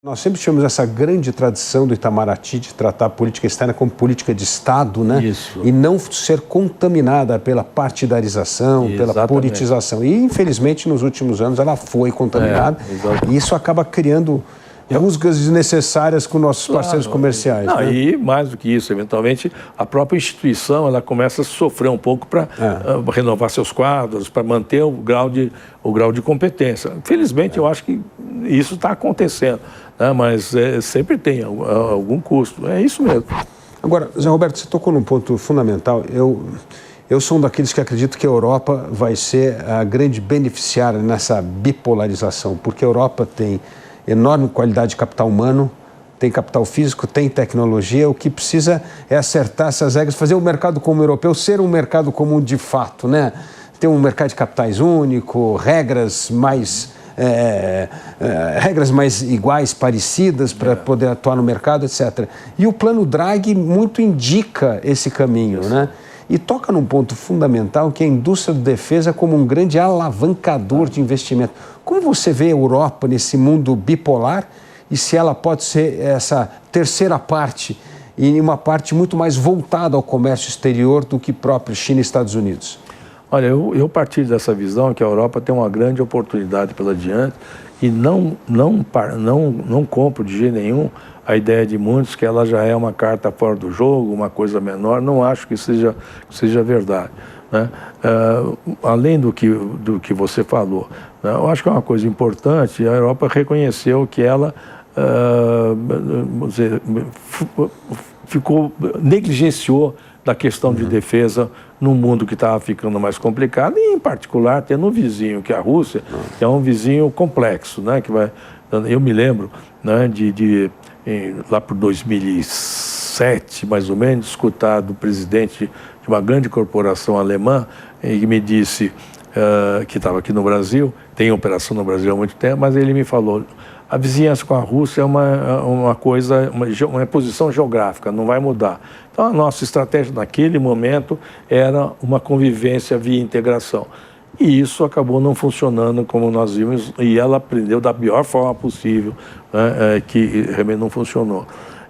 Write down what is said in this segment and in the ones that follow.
Nós sempre tivemos essa grande tradição do Itamaraty de tratar a política externa como política de Estado, né? Isso. E não ser contaminada pela partidarização, pela politização. E, infelizmente, nos últimos anos ela foi contaminada. E isso acaba criando rusgas desnecessárias com nossos parceiros comerciais. Não, né? E mais do que isso, eventualmente, a própria instituição ela começa a sofrer um pouco para renovar seus quadros, para manter o grau de competência. Felizmente, eu acho que isso está acontecendo, né? Mas sempre tem algum custo. É isso mesmo. Agora, Zé Roberto, você tocou num ponto fundamental. Eu sou um daqueles que acredito que a Europa vai ser a grande beneficiária nessa bipolarização, porque a Europa tem enorme qualidade de capital humano, tem capital físico, tem tecnologia. O que precisa é acertar essas regras, fazer o mercado comum europeu ser um mercado comum de fato, né? Ter um mercado de capitais único, regras mais iguais, parecidas para poder atuar no mercado, etc. E o plano Draghi muito indica esse caminho, né? E toca num ponto fundamental que é a indústria de defesa como um grande alavancador de investimento. Como você vê a Europa nesse mundo bipolar e se ela pode ser essa terceira parte e uma parte muito mais voltada ao comércio exterior do que próprio China e Estados Unidos? Olha, eu partilho dessa visão que a Europa tem uma grande oportunidade pela diante e não compro de jeito nenhum a ideia de muitos que ela já é uma carta fora do jogo, uma coisa menor. Não acho que seja verdade, né? Além do que você falou, né? Eu acho que é uma coisa importante. A Europa reconheceu que ela negligenciou da questão de defesa num mundo que estava ficando mais complicado e, em particular, tendo um vizinho, que é a Rússia, que é um vizinho complexo, né? Eu me lembro, né, lá por 2007, mais ou menos, escutar do presidente de uma grande corporação alemã, que me disse que estava aqui no Brasil, tem operação no Brasil há muito tempo, mas ele me falou: a vizinhança com a Rússia é uma posição geográfica, não vai mudar. Então, a nossa estratégia naquele momento era uma convivência via integração. E isso acabou não funcionando como nós vimos, e ela aprendeu da pior forma possível, né, que realmente não funcionou.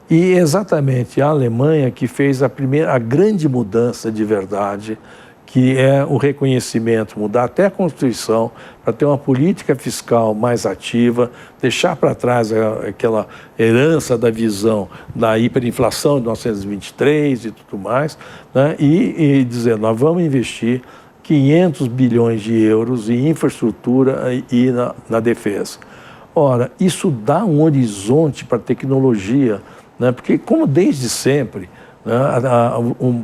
E exatamente a Alemanha que fez a grande mudança de verdade, que é o reconhecimento, mudar até a Constituição para ter uma política fiscal mais ativa, deixar para trás aquela herança da visão da hiperinflação de 1923 e tudo mais, né, e dizer: nós vamos investir 500 bilhões de euros em infraestrutura e na defesa. Ora, isso dá um horizonte para a tecnologia, né? Porque, como desde sempre, né,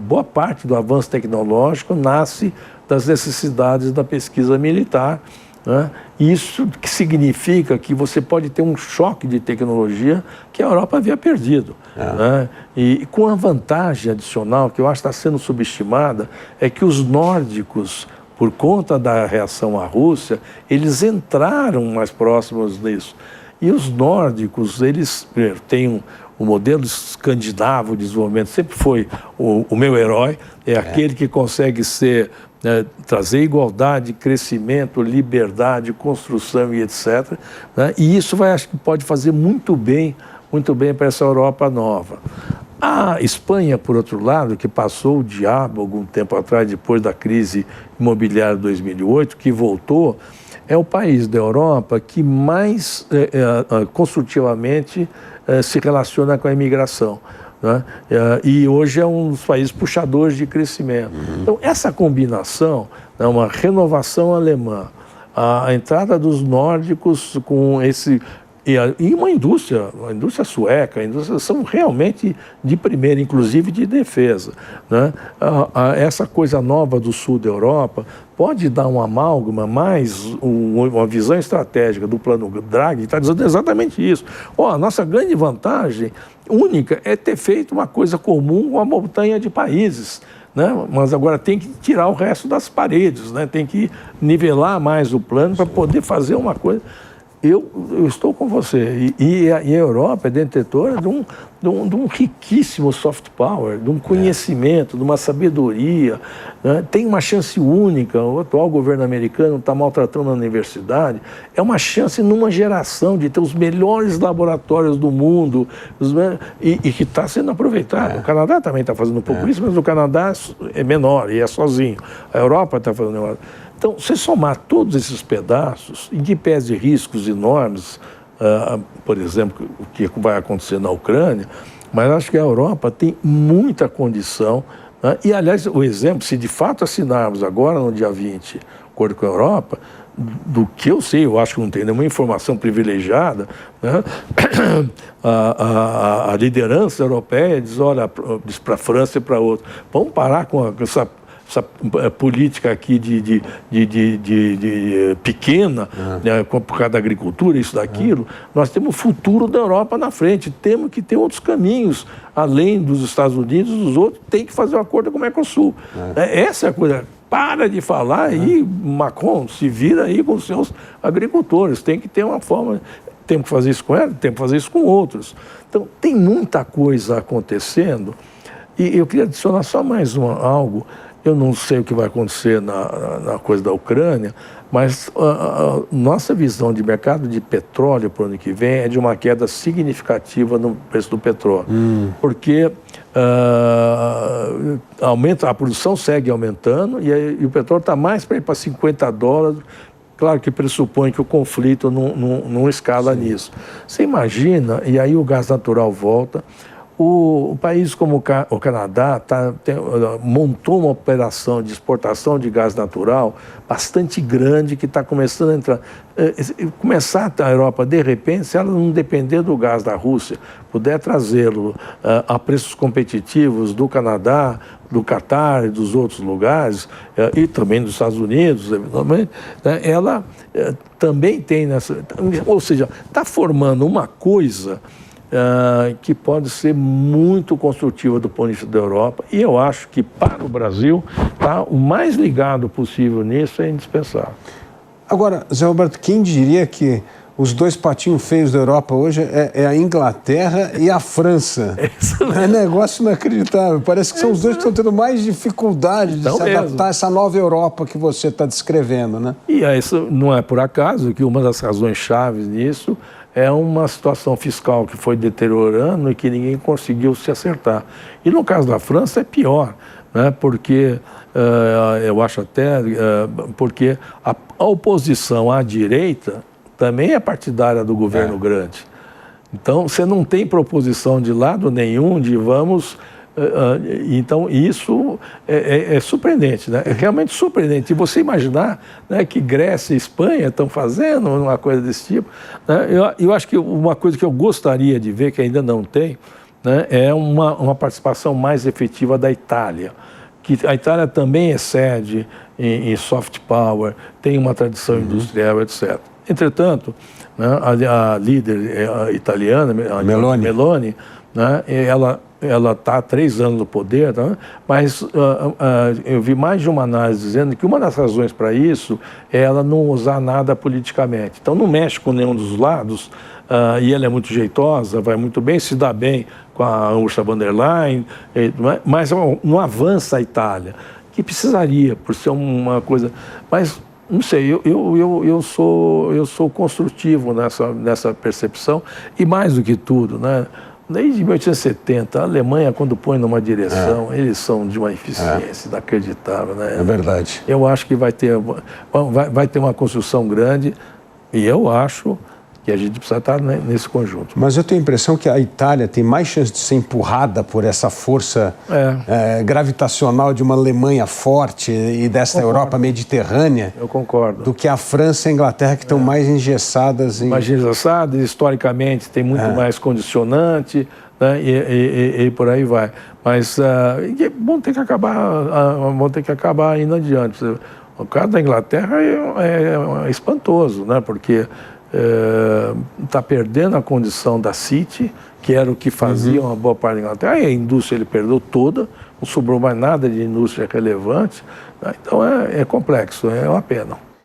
boa parte do avanço tecnológico nasce das necessidades da pesquisa militar, né? Isso que significa que você pode ter um choque de tecnologia que a Europa havia perdido. Né? E com a vantagem adicional, que eu acho que está sendo subestimada, é que os nórdicos, por conta da reação à Rússia, eles entraram mais próximos disso. E os nórdicos, eles têm o modelo escandinavo de desenvolvimento, sempre foi o meu herói, aquele que consegue trazer igualdade, crescimento, liberdade, construção e etc. Né? E isso acho que pode fazer muito bem para essa Europa nova. A Espanha, por outro lado, que passou o diabo algum tempo atrás, depois da crise imobiliária de 2008, que voltou, é o país da Europa que mais construtivamente se relaciona com a imigração, né? E hoje é um dos países puxadores de crescimento. Então, essa combinação, né, uma renovação alemã, a entrada dos nórdicos com esse... E uma indústria sueca, são realmente de primeira, inclusive de defesa, né? Essa coisa nova do sul da Europa pode dar um amálgama, mais uma visão estratégica do plano Draghi, está dizendo exatamente isso. A nossa grande vantagem única é ter feito uma coisa comum com a montanha de países, né? Mas agora tem que tirar o resto das paredes, né? Tem que nivelar mais o plano para poder fazer uma coisa. eu estou com você. E a Europa é detentora de um riquíssimo soft power, de um conhecimento, de uma sabedoria. Né? Tem uma chance única. O atual governo americano está maltratando a universidade. É uma chance numa geração de ter os melhores laboratórios do mundo e que está sendo aproveitado. O Canadá também está fazendo um pouco isso, mas o Canadá é menor e é sozinho. A Europa está fazendo negócio. Então, se somar todos esses pedaços, em que pese riscos enormes, por exemplo, o que vai acontecer na Ucrânia, mas acho que a Europa tem muita condição, né? E, aliás, o exemplo, se de fato assinarmos agora, no dia 20, acordo com a Europa, do que eu sei, eu acho que não tem nenhuma informação privilegiada, né? A liderança europeia diz, olha, diz para a França e para outra, vamos parar com essa política aqui de pequena, né, por causa da agricultura, isso, daquilo. Nós temos o futuro da Europa na frente, temos que ter outros caminhos, além dos Estados Unidos, os outros têm que fazer um acordo com o Mercosul. Essa é a coisa. Para de falar aí, Macron, se vira aí com os seus agricultores, tem que ter uma forma, temos que fazer isso com ela, temos que fazer isso com outros. Então, tem muita coisa acontecendo, e eu queria adicionar só mais algo. Eu não sei o que vai acontecer na coisa da Ucrânia, mas a nossa visão de mercado de petróleo para o ano que vem é de uma queda significativa no preço do petróleo. Porque a produção segue aumentando e o petróleo está mais para ir para $50. Claro que pressupõe que o conflito não escala nisso. Você imagina, e aí o gás natural volta. O país como o Canadá montou uma operação de exportação de gás natural bastante grande que está começando a entrar. Começar a Europa, de repente, se ela não depender do gás da Rússia, puder trazê-lo a preços competitivos do Canadá, do Catar e dos outros lugares, e também dos Estados Unidos, eventualmente, ela também tem nessa... Ou seja, está formando uma coisa... que pode ser muito construtiva do ponto de vista da Europa, e eu acho que para o Brasil, o mais ligado possível nisso é indispensável. Agora, Zé Roberto, quem diria que os dois patinhos feios da Europa hoje é a Inglaterra e a França? É negócio inacreditável. Parece que são os dois que estão tendo mais dificuldade de se adaptar a essa nova Europa que você está descrevendo, né? E isso não é por acaso que uma das razões chaves nisso é uma situação fiscal que foi deteriorando e que ninguém conseguiu se acertar. E no caso da França é pior, né? Porque eu acho até porque a oposição à direita também é partidária do governo grande. Então você não tem proposição de lado nenhum de vamos... Então, isso é surpreendente, né? É realmente surpreendente. E você imaginar, né, que Grécia e Espanha estão fazendo uma coisa desse tipo, né? Eu acho que uma coisa que eu gostaria de ver, que ainda não tem, né, é uma participação mais efetiva da Itália. Que a Itália também excede em soft power, tem uma tradição industrial, etc. Entretanto, né, a líder italiana, a Meloni, né, ela está há 3 anos no poder, tá? Mas eu vi mais de uma análise dizendo que uma das razões para isso é ela não usar nada politicamente. Então não mexe com nenhum dos lados, e ela é muito jeitosa, vai muito bem, se dá bem com a Ursula von der Leyen, mas não avança a Itália, que precisaria, por ser uma coisa... Mas, não sei, eu sou construtivo nessa percepção, e mais do que tudo, né? Desde 1870, a Alemanha, quando põe numa direção, eles são de uma eficiência inacreditável, né? É verdade. Eu acho que vai ter uma construção grande, e eu acho que a gente precisa estar nesse conjunto. Mas eu tenho a impressão que a Itália tem mais chance de ser empurrada por essa força gravitacional de uma Alemanha forte e dessa Europa mediterrânea. Eu concordo. Do que a França e a Inglaterra, que estão mais engessadas. Mais engessadas, historicamente tem muito mais condicionante, né, e por aí vai. Mas vão ter que acabar indo adiante. O caso da Inglaterra é espantoso, né, porque está perdendo a condição da City, que era o que fazia uma boa parte da Inglaterra, e a indústria ele perdeu toda, não sobrou mais nada de indústria relevante, né? Então é complexo, é uma pena.